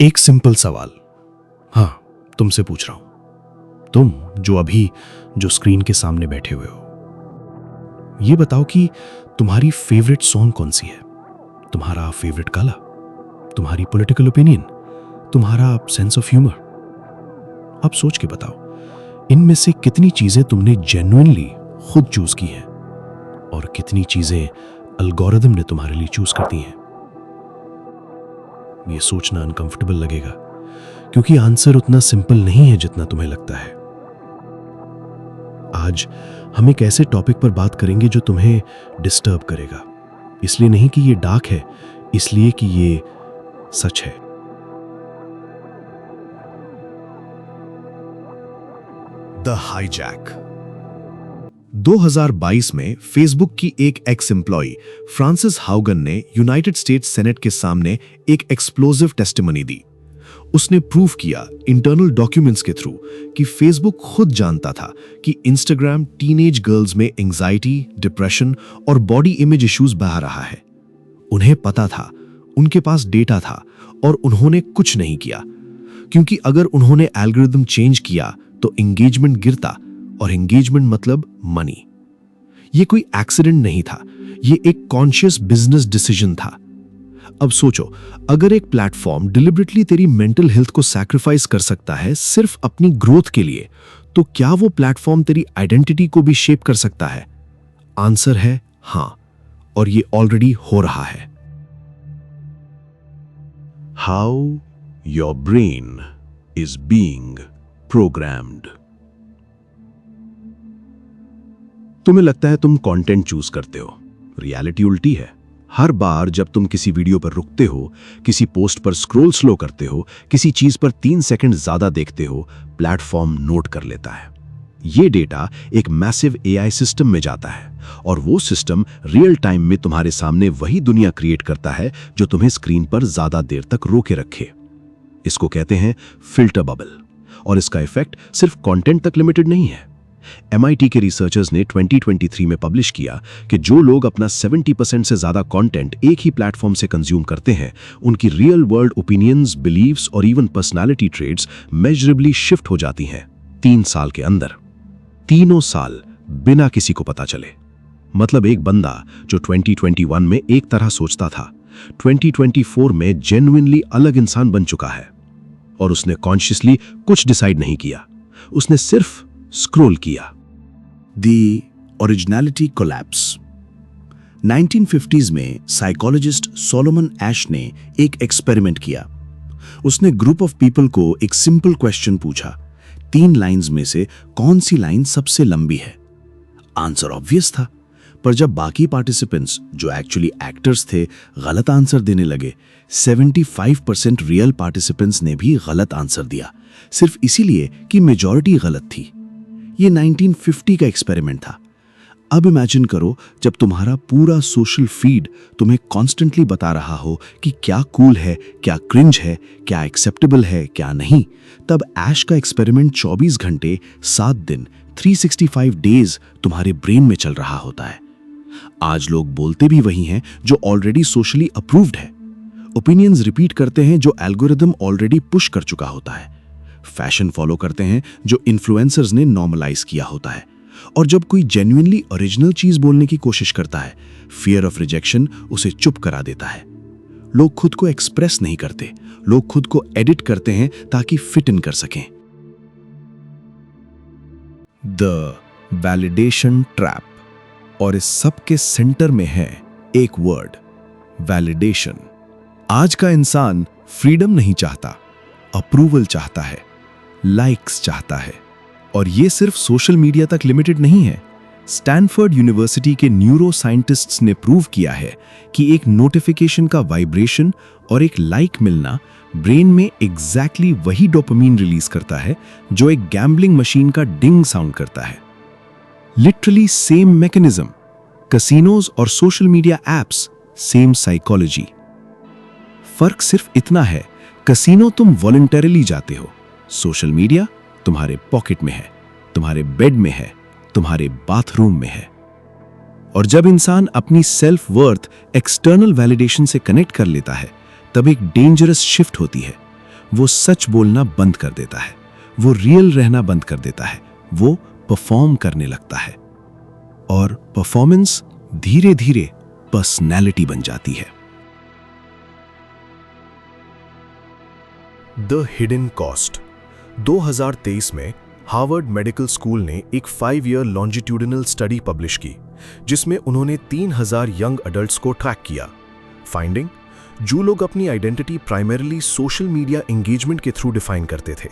एक सिंपल सवाल, हाँ, तुमसे पूछ रहा हूं, तुम जो अभी जो स्क्रीन के सामने बैठे हुए हो, ये बताओ कि तुम्हारी फेवरेट सॉन्ग कौन सी है? तुम्हारा फेवरेट कलर, तुम्हारी पॉलिटिकल ओपिनियन, तुम्हारा सेंस ऑफ ह्यूमर? अब सोच के बताओ, इनमें से कितनी चीजें तुमने जेन्युइनली खुद चूज की हैं और कितनी चीजें एल्गोरिदम ने तुम्हारे लिए चूज कर दी हैं? ये सोचना अनकंफर्टेबल लगेगा, क्योंकि आंसर उतना सिंपल नहीं है जितना तुम्हें लगता है। आज हम एक ऐसे टॉपिक पर बात करेंगे जो तुम्हें डिस्टर्ब करेगा, इसलिए नहीं कि ये डार्क है, इसलिए कि ये सच है। The hijack. 2022 में फेसबुक की एक एक्स एम्प्लॉय फ्रांसिस हाउगन ने यूनाइटेड स्टेट्स सेनेट के सामने एक एक्सप्लोसिव टेस्टिमनी दी। उसने प्रूव किया इंटरनल डॉक्यूमेंट्स के थ्रू कि फेसबुक खुद जानता था कि इंस्टाग्राम टीनेज गर्ल्स में एंजाइटी, डिप्रेशन और बॉडी इमेज इश्यूज बढ़ा रहा है। उन्हें पता था, उनके पास डेटा था, और उन्होंने कुछ नहीं किया, क्योंकि अगर उन्होंने एल्गोरिदम चेंज किया तो एंगेजमेंट गिरता, और एंगेजमेंट मतलब मनी। ये कोई एक्सीडेंट नहीं था, ये एक कॉन्शियस बिजनेस डिसीजन था। अब सोचो, अगर एक प्लेटफॉर्म डिलिबरेटली तेरी मेंटल हेल्थ को सैक्रिफाइस कर सकता है सिर्फ अपनी ग्रोथ के लिए, तो क्या वो प्लेटफॉर्म तेरी आइडेंटिटी को भी शेप कर सकता है? आंसर है हां, और ये ऑलरेडी हो रहा है। How your brain is being programmed. तुम्हें लगता है तुम कंटेंट चूज करते हो, रियलिटी उल्टी है। हर बार जब तुम किसी वीडियो पर रुकते हो, किसी पोस्ट पर स्क्रॉल स्लो करते हो, किसी चीज पर 3 सेकंड ज्यादा देखते हो, प्लेटफॉर्म नोट कर लेता है। ये डेटा एक मैसिव एआई सिस्टम में जाता है, और वो सिस्टम रियल टाइम में तुम्हारे सामने वही दुनिया क्रिएट करता है जो तुम्हें स्क्रीन पर ज्यादा देर तक रोके रखे। इसको कहते हैं फिल्टर बबल, और इसका इफेक्ट सिर्फ कंटेंट तक लिमिटेड नहीं है। MIT के रिसर्चर्स ने 2023 में पब्लिश किया कि जो लोग अपना 70% से ज्यादा कंटेंट एक ही प्लेटफॉर्म से कंज्यूम करते हैं, उनकी रियल वर्ल्ड ओपिनियंस, बिलीव्स और even personality traits measurably shift हो जाती हैं 3 साल के अंदर। 3 साल बिना किसी को पता चले। मतलब एक बंदा जो 2021 में एक तरह सोचता था, 2024 में जेन्युइनली अलग इंसान बन चुका है। और उसने कॉन्शियसली कुछ डिसाइड नहीं किया, उसने सिर्फ स्क्रॉल किया। दी ओरिजिनलिटी कोलैप्स। 1950s में साइकोलॉजिस्ट सोलोमन एश ने एक एक्सपेरिमेंट किया। उसने ग्रुप ऑफ पीपल को एक सिंपल क्वेश्चन पूछा, 3 लाइंस में से कौन सी लाइन सबसे लंबी है? आंसर ऑब्वियस था, पर जब बाकी पार्टिसिपेंट्स, जो एक्चुअली एक्टर्स थे, गलत आंसर देने लगे, 75% रियल पार्टिसिपेंट्स ने भी गलत आंसर दिया, सिर्फ इसीलिए कि मेजॉरिटी गलत थी। ये 1950 का एक्सपेरिमेंट था। अब इमेजिन करो, जब तुम्हारा पूरा सोशल फीड तुम्हें कॉन्स्टेंटली बता रहा हो कि क्या कूल है, क्या क्रिंज है, क्या एक्सेप्टेबल है, क्या नहीं, तब ऐश का एक्सपेरिमेंट 24 घंटे 7 दिन 365 डेज तुम्हारे ब्रेन में चल रहा होता है। आज लोग बोलते भी वही हैं जो ऑलरेडी सोशली अप्रूव्ड है। ओपिनियंस रिपीट करते हैं जो एल्गोरिदम ऑलरेडी पुश कर चुका होता है। फैशन फॉलो करते हैं जो इन्फ्लुएंसर्स ने नॉर्मलाइज किया होता है। और जब कोई जेन्युइनली ओरिजिनल चीज बोलने की कोशिश करता है, फियर ऑफ रिजेक्शन उसे चुप करा देता है। लोग खुद को एक्सप्रेस नहीं करते, लोग खुद को एडिट करते हैं ताकि फिट इन कर सकें। The validation trap. और इस सब के सेंटर में है एक वर्ड, वैलिडेशन। आज का इंसान फ्रीडम नहीं चाहता, अप्रूवल चाहता है, लाइक्स चाहता है। और ये सिर्फ सोशल मीडिया तक लिमिटेड नहीं है। स्टैनफोर्ड यूनिवर्सिटी के न्यूरो साइंटिस्ट्स ने प्रूव किया है कि एक नोटिफिकेशन का वाइब्रेशन और एक लाइक मिलना ब्रेन में एग्जैक्टली वही डोपामीन रिलीज करता है जो एक गैम्बलिंग मशीन का डिंग साउंड करता है। Literally same mechanism. कैसीनोज और social media apps, same psychology. फर्क सिर्फ इतना है, कैसीनो तुम वॉलंटरीली जाते हो, सोशल मीडिया तुम्हारे पॉकेट में है, तुम्हारे बेड में है, तुम्हारे बाथरूम में है। और जब इंसान अपनी सेल्फ वर्थ एक्सटर्नल वैलिडेशन से कनेक्ट कर लेता है, तब एक डेंजरस शिफ्ट होती है। वो सच बोलना बंद कर देता है, वो रियल रहना बंद कर देता है, वो परफॉर्म करने लगता है और परफॉर्मेंस धीरे धीरे पर्सनैलिटी बन जाती है। The hidden cost. 2023 में हार्वर्ड मेडिकल स्कूल ने एक 5 ईयर लॉन्जिट्यूडिनल स्टडी पब्लिश की, जिसमें उन्होंने 3000 यंग अडल्ट्स को ट्रैक किया। फाइंडिंग, जो लोग अपनी identity primarily social media engagement के थ्रू डिफाइन करते थे,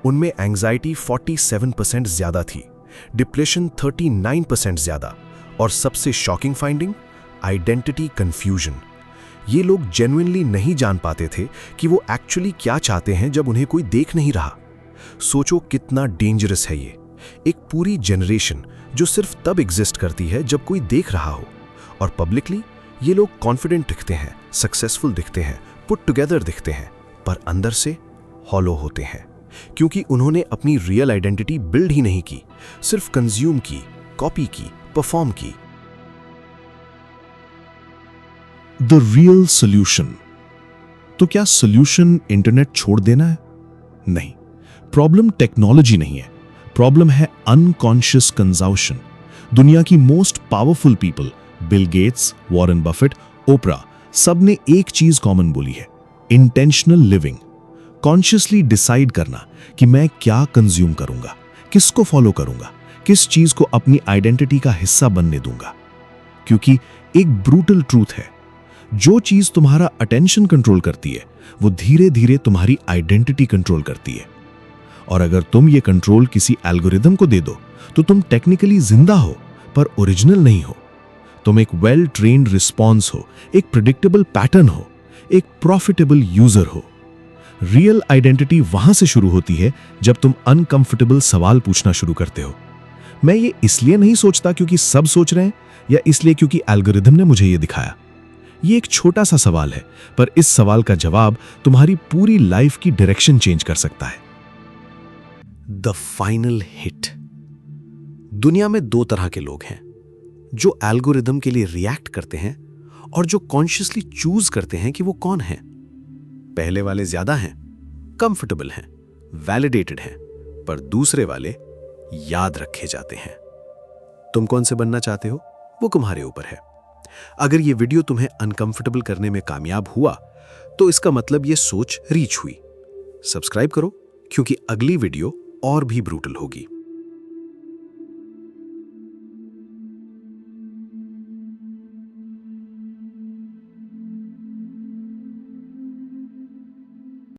उनमें एंग्जाइटी 47% ज्यादा थी, डिप्रेशन 39% ज्यादा, और सबसे शॉकिंग फाइंडिंग, आइडेंटिटी कंफ्यूजन। ये लोग जेन्युइनली नहीं जान पाते थे कि वो एक्चुअली क्या चाहते हैं जब उन्हें कोई देख नहीं रहा। सोचो कितना डेंजरस है ये। एक पूरी जनरेशन जो सिर्फ तब एग्जिस्ट करती है जब कोई देख रहा हो, और पब्लिकली ये लोग कॉन्फिडेंट दिखते हैं, सक्सेसफुल दिखते हैं, पुट टुगेदर दिखते हैं, पर अंदर से हॉलो होते हैं, क्योंकि उन्होंने अपनी रियल आइडेंटिटी बिल्ड ही नहीं की, सिर्फ कंज्यूम की, कॉपी की, परफॉर्म की। The real solution. तो क्या सोल्यूशन इंटरनेट छोड़ देना है? नहीं, प्रॉब्लम टेक्नोलॉजी नहीं है, प्रॉब्लम है अनकॉन्शियस कंजम्पशन। दुनिया की most powerful people, Bill Gates, Warren Buffett, Oprah, सब ने एक चीज कॉमन बोली है, इंटेंशनल लिविंग। कॉन्शियसली डिसाइड करना कि मैं क्या कंज्यूम करूंगा, किसको फॉलो करूंगा, किस चीज को अपनी आइडेंटिटी का हिस्सा बनने दूंगा। क्योंकि एक ब्रूटल ट्रूथ है, जो चीज तुम्हारा अटेंशन कंट्रोल करती है वो धीरे धीरे तुम्हारी आइडेंटिटी कंट्रोल करती है। और अगर तुम ये कंट्रोल किसी एल्गोरिदम को दे दो तो तुम टेक्निकली जिंदा हो पर ओरिजिनल नहीं हो। तुम एक वेल ट्रेन्ड रिस्पॉन्स हो, एक प्रिडिक्टेबल पैटर्न हो, एक प्रॉफिटेबल यूजर हो। रियल आइडेंटिटी वहां से शुरू होती है जब तुम अनकंफर्टेबल सवाल पूछना शुरू करते हो। मैं ये इसलिए नहीं सोचता क्योंकि सब सोच रहे हैं, या इसलिए क्योंकि एल्गोरिदम ने मुझे ये दिखाया। ये एक छोटा सा सवाल है, पर इस सवाल का जवाब तुम्हारी पूरी लाइफ की डायरेक्शन चेंज कर सकता है। The final hit. दुनिया में 2 तरह के लोग हैं, जो एल्गोरिदम के लिए रिएक्ट करते हैं और जो कॉन्शियसली चूज करते हैं कि वो कौन है। पहले वाले ज्यादा हैं, कंफर्टेबल हैं, वैलिडेटेड हैं, पर दूसरे वाले याद रखे जाते हैं। तुम कौन से बनना चाहते हो वो तुम्हारे ऊपर है। अगर ये वीडियो तुम्हें अनकंफर्टेबल करने में कामयाब हुआ तो इसका मतलब ये सोच रीच हुई। सब्सक्राइब करो क्योंकि अगली वीडियो और भी ब्रूटल होगी।